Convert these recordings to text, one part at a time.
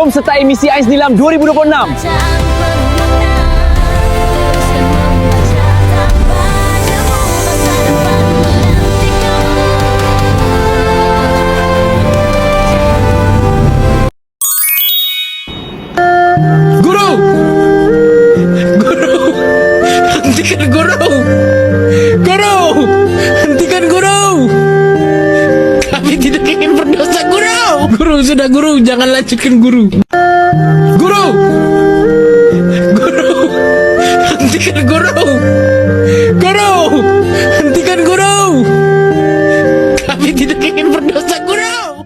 Jom sertai misi Ais Nilam 2026. Guru! Guru! Hentikan guru! Guru! Hentikan guru! Kami tidak ingin berdosa guru! Guru, sudah guru, jangan lanjutkan guru. Guru! Guru! Hentikan guru! Guru! Hentikan guru! Kami tidak ingin berdosa guru!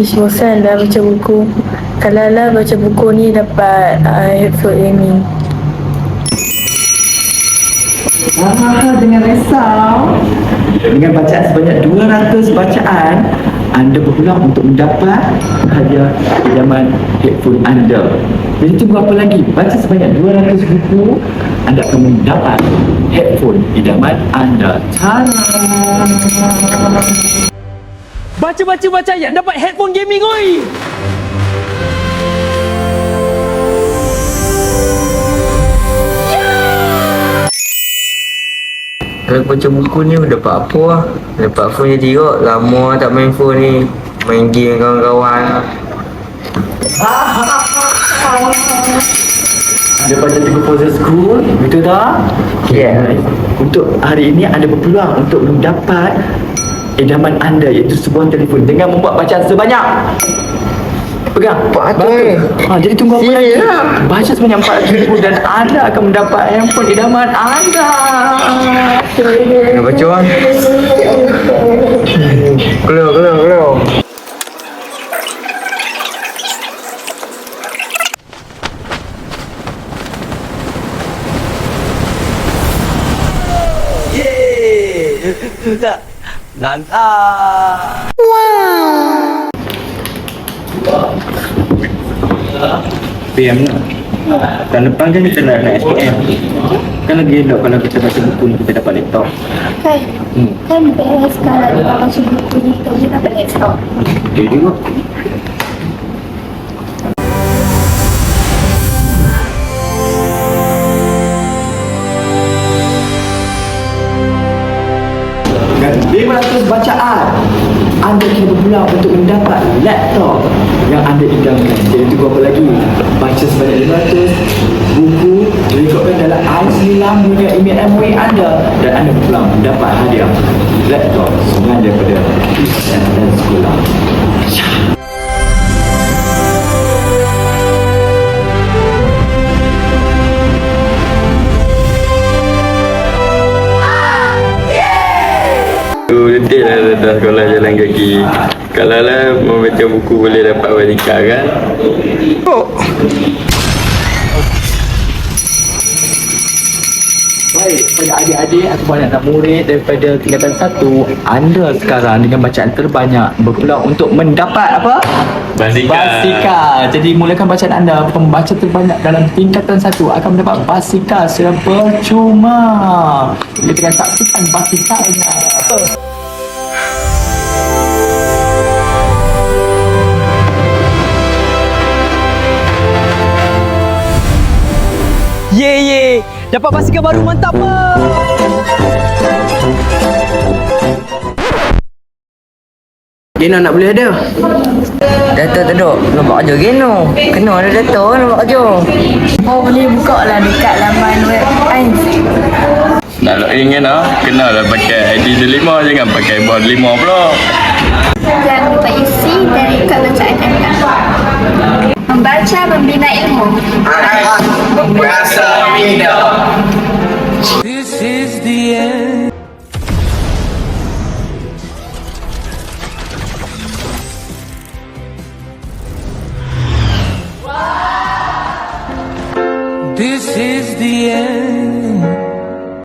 Ish, bosan dah baca buku. Kalau lah baca buku ni dapat headphone gaming. Dengan risau, dengan bacaan sebanyak 200 bacaan, anda berpeluang untuk mendapat hadiah idaman headphone anda. Jadi tunggu apa lagi? Baca sebanyak 200 buku, anda akan mendapat headphone idaman anda. Tada! Baca yang dapat headphone gaming oi. Kalau baca buku ni dapat apa lah. Dapat phone je juga. Lama tak main phone ni. Main game kawan-kawan. Anda baca 3 puzzle school, betul tak? Yeah. Untuk hari ini anda berpeluang untuk mendapat idaman anda, iaitu sebuah telefon dengan membuat bacaan sebanyak. Pegang. 400. Jadi tunggu apa lagi? Serius? Baca sebanyak 400,000 dan anda akan mendapat handphone idaman anda. Nak baca orang? Keluar. Tak. Lantar. PM ni. Tahun depan kan kita nak SPM. Kan lagi elok kalau kita baca buku ni kita dapat laptop. Kan best kalau kita baca buku ni kita dapat laptop. Betul juga. Dengan 500 bacaan, anda kena berpeluang untuk mendapat laptop yang anda idamkan. Jadi tunggu apa lagi? Baca sebanyak 500 buku, rekodkan dalam Ais Nilam punya email MOE anda, dan anda berpeluang mendapat hadiah laptop sumbangan daripada Islam dan sekolah. Letih lah datang sekolah jalan kaki. Kalau lah membaca buku boleh dapat basikal kan. Baik, pada adik-adik ataupun anak murid daripada tingkatan 1, anda sekarang dengan bacaan terbanyak berpeluang untuk mendapat apa? Basikal. Jadi mulakan bacaan anda. Pembaca terbanyak dalam tingkatan 1 akan mendapat basikal secara percuma. Kita akan saksikan basikalnya. Ye. Dapat basikal baru, mantap ah. Geno nak boleh ada? Dato tak duk. Nampak aja Geno. Kena ada Dato nampak aja. Oh, boleh buka lah dekat laman web Ais. Nak login kan lah. Kenalah pakai ID Delima, jangan pakai bot 5 pula. Jangan lupa isi dan ikut bacaan anda. Membaca membina ilmu. This is the end. This is the end.